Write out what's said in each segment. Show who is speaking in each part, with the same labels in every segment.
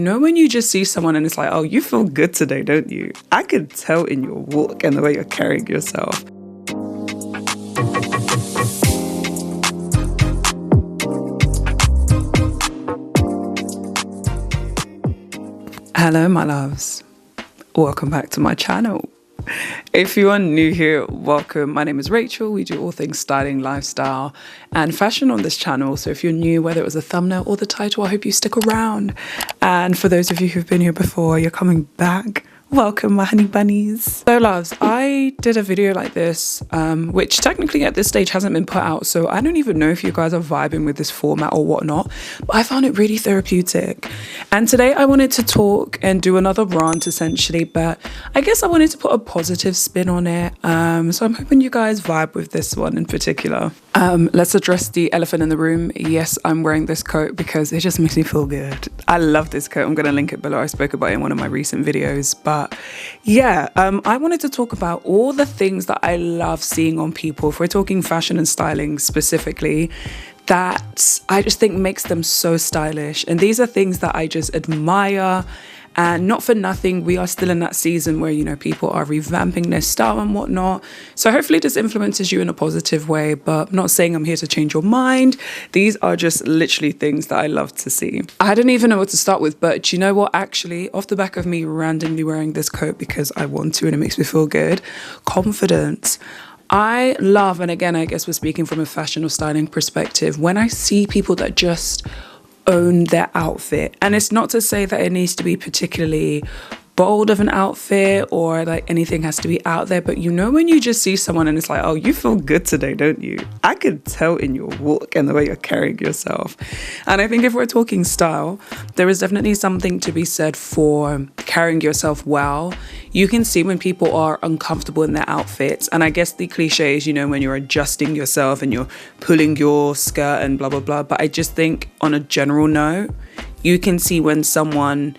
Speaker 1: You know when you just see someone and it's like, oh, you feel good today, don't you? I could tell in your walk and the way you're carrying yourself. Hello, my loves. Welcome back to my channel. If you are new here, welcome. My name is Rachel. We do all things styling, lifestyle, and fashion on this channel. So if you're new, whether it was the thumbnail or the title, I hope you stick around. And for those of you who've been here before, you're coming back. Welcome, my honey bunnies. So loves, I did a video like this, which technically at this stage hasn't been put out. So I don't even know if you guys are vibing with this format or whatnot, but I found it really therapeutic. And today I wanted to talk and do another rant essentially, but I guess I wanted to put a positive spin on it. So I'm hoping you guys vibe with this one in particular. Let's address the elephant in the room. Yes, I'm wearing this coat because it just makes me feel good. I love this coat. I'm going to link it below. I spoke about it in one of my recent videos, but yeah, I wanted to talk about all the things that I love seeing on people, if we're talking fashion and styling specifically, that I just think makes them so stylish. And these are things that I just admire. And not for nothing, we are still in that season where, you know, people are revamping their style and whatnot. So hopefully this influences you in a positive way, but I'm not saying I'm here to change your mind. These are just literally things that I love to see. I didn't even know what to start with, but you know what? Actually, off the back of me randomly wearing this coat because I want to and it makes me feel good, confidence. I love, and again, I guess we're speaking from a fashion or styling perspective, when I see people that just own their outfit. And it's not to say that it needs to be particularly bold of an outfit or like anything has to be out there, but you know when you just see someone and it's like, oh, you feel good today, don't you? I could tell in your walk and the way you're carrying yourself. And I think if we're talking style, there is definitely something to be said for carrying yourself well. You can see when people are uncomfortable in their outfits. And I guess the cliche is, you know, when you're adjusting yourself and you're pulling your skirt and blah, blah, blah. But I just think on a general note, you can see when someone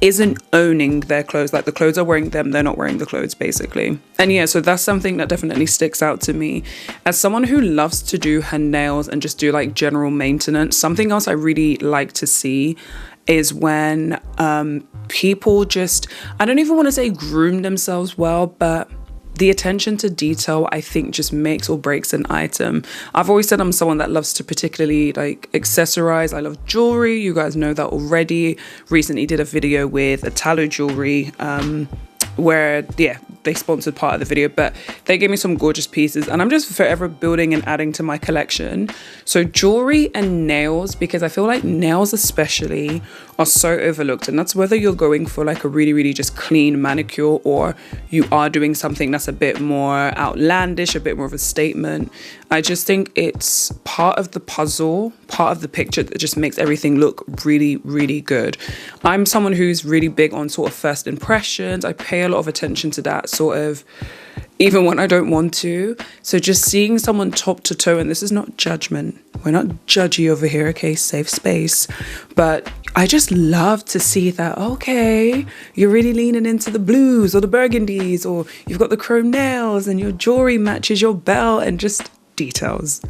Speaker 1: isn't owning their clothes, like the clothes are wearing them, they're not wearing the clothes basically. And yeah, so that's something that definitely sticks out to me. As someone who loves to do her nails and just do like general maintenance, something else I really like to see is when people just, I don't even want to say groom themselves well, but the attention to detail, I think, just makes or breaks an item. I've always said I'm someone that loves to particularly like accessorize. I love jewelry. You guys know that already. Recently did a video with Italo Jewellery where, yeah, they sponsored part of the video, but they gave me some gorgeous pieces and I'm just forever building and adding to my collection. So jewelry and nails, because I feel like nails especially are so overlooked, and that's whether you're going for like a really, really just clean manicure or you are doing something that's a bit more outlandish, a bit more of a statement. I just think it's part of the puzzle, part of the picture that just makes everything look really, really good. I'm someone who's really big on sort of first impressions. I pay a lot of attention to that sort of, even when I don't want to. So just seeing someone top to toe, and this is not judgment. We're not judgy over here, okay? Safe space. But I just love to see that, okay, you're really leaning into the blues or the burgundies, or you've got the chrome nails and your jewelry matches your belt, and just details.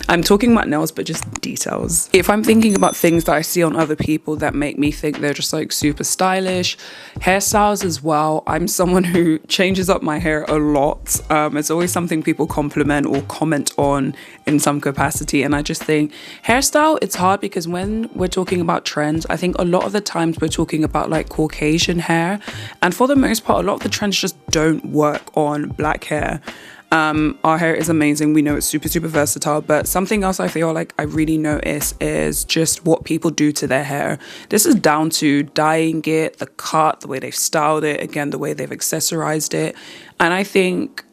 Speaker 1: I'm talking about nails, but just details. If I'm thinking about things that I see on other people that make me think they're just like super stylish, hairstyles as well. I'm someone who changes up my hair a lot. It's always something people compliment or comment on in some capacity. And I just think hairstyle, it's hard because when we're talking about trends, I think a lot of the times we're talking about like Caucasian hair. And for the most part, a lot of the trends just don't work on black hair. Our hair is amazing. We know it's super, super versatile, but something else I feel like I really notice is just what people do to their hair. This is down to dyeing it, the cut, the way they've styled it, again, the way they've accessorized it. And I think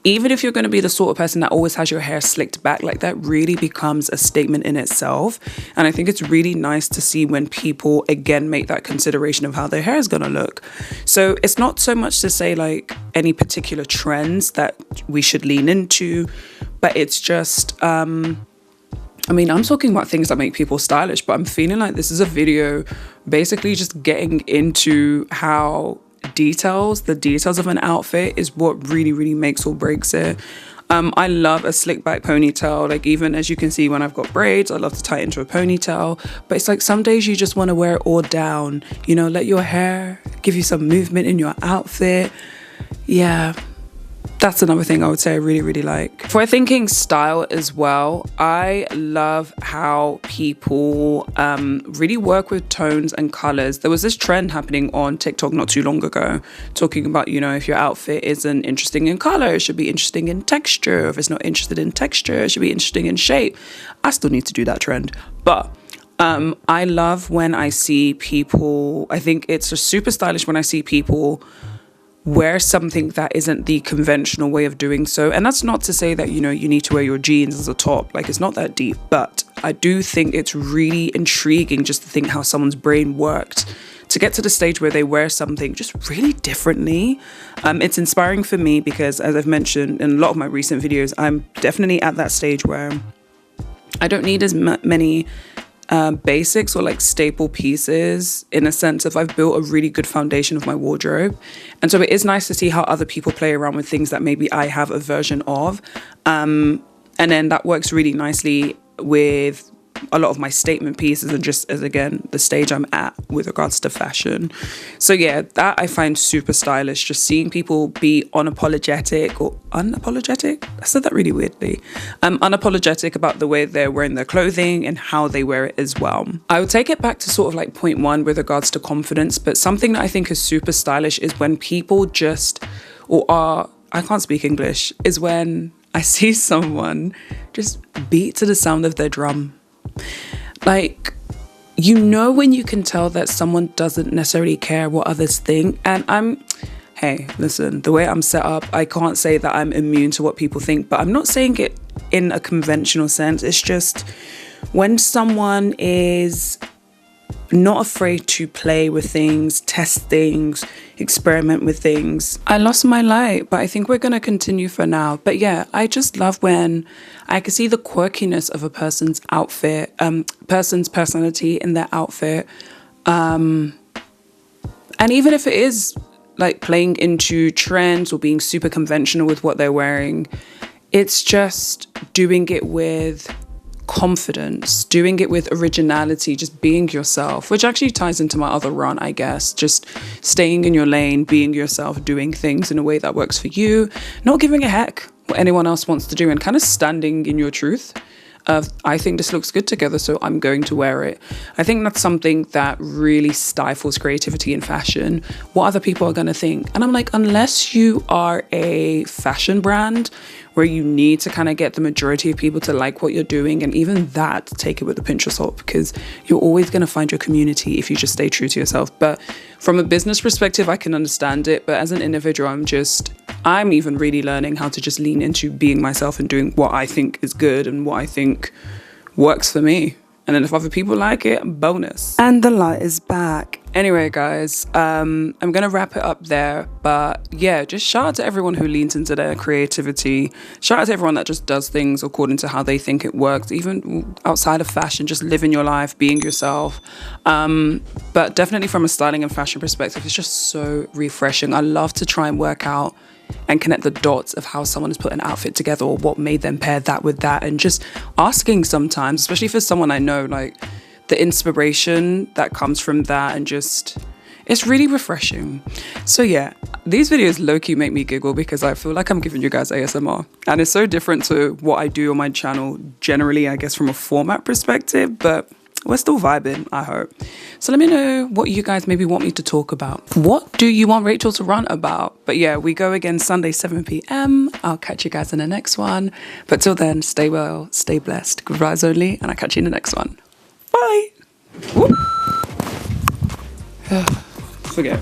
Speaker 1: even if you're going to be the sort of person that always has your hair slicked back, like that really becomes a statement in itself. And I think it's really nice to see when people, again, make that consideration of how their hair is going to look. So it's not so much to say like any particular trends that we should lean into, but it's just, I mean, I'm talking about things that make people stylish, but I'm feeling like this is a video basically just getting into how the details of an outfit is what really, really makes or breaks it. I love a slick back ponytail. Like, even as you can see when I've got braids, I love to tie it into a ponytail. But it's like some days you just want to wear it all down, you know, let your hair give you some movement in your outfit. Yeah, that's another thing I would say I really, really like. For thinking style as well, I love how people really work with tones and colors. There was this trend happening on TikTok not too long ago, talking about, you know, if your outfit isn't interesting in color, it should be interesting in texture. If it's not interested in texture, it should be interesting in shape. I still need to do that trend. But I love when I see people, I think it's just super stylish when I see people wear something that isn't the conventional way of doing so. And that's not to say that, you know, you need to wear your jeans as a top. Like, it's not that deep. But I do think it's really intriguing just to think how someone's brain worked to get to the stage where they wear something just really differently. It's inspiring for me because, as I've mentioned in a lot of my recent videos, I'm definitely at that stage where I don't need as many basics or like staple pieces, in a sense of I've built a really good foundation of my wardrobe. And so it is nice to see how other people play around with things that maybe I have a version of. And then that works really nicely with a lot of my statement pieces and just as, again, the stage I'm at with regards to fashion. So yeah, that I find super stylish, just seeing people be unapologetic or unapologetic. I said that really weirdly. Unapologetic about the way they're wearing their clothing and how they wear it as well. I would take it back to sort of like point one with regards to confidence, but something that I think is super stylish is when people just, I can't speak English, is when I see someone just beat to the sound of their drum. Like, you know, when you can tell that someone doesn't necessarily care what others think. And hey, listen, the way I'm set up, I can't say that I'm immune to what people think, but I'm not saying it in a conventional sense. It's just when someone is not afraid to play with things, test things, experiment with things. I lost my light, but I think we're going to continue for now. But yeah, I just love when I can see the quirkiness of a person's outfit, person's personality in their outfit. And even if it is like playing into trends or being super conventional with what they're wearing, it's just doing it with confidence, doing it with originality, just being yourself, which actually ties into my other rant, I guess. Just staying in your lane, being yourself, doing things in a way that works for you, not giving a heck what anyone else wants to do, and kind of standing in your truth of, I think this looks good together, so I'm going to wear it. I think that's something that really stifles creativity in fashion, what other people are going to think. And I'm like, unless you are a fashion brand where you need to kind of get the majority of people to like what you're doing, and even that, take it with a pinch of salt, because you're always going to find your community if you just stay true to yourself. But from a business perspective, I can understand it. But as an individual, I'm even really learning how to just lean into being myself and doing what I think is good and what I think works for me. And then if other people like it, bonus. And the light is back. Anyway, guys, I'm going to wrap it up there. But yeah, just shout out to everyone who leans into their creativity. Shout out to everyone that just does things according to how they think it works. Even outside of fashion, just living your life, being yourself. But definitely from a styling and fashion perspective, it's just so refreshing. I love to try and work out and connect the dots of how someone has put an outfit together or what made them pair that with that, and just asking sometimes, especially for someone I know, like the inspiration that comes from that, and just, it's really refreshing. So yeah, these videos low-key make me giggle because I feel like I'm giving you guys ASMR, and it's so different to what I do on my channel generally, I guess, from a format perspective, but we're still vibing, I hope. So let me know what you guys maybe want me to talk about. What do you want Racheal to rant about? But yeah, we go again Sunday, 7 p.m. I'll catch you guys in the next one. But till then, stay well, stay blessed. Good vibes only, and I'll catch you in the next one. Bye. Forget.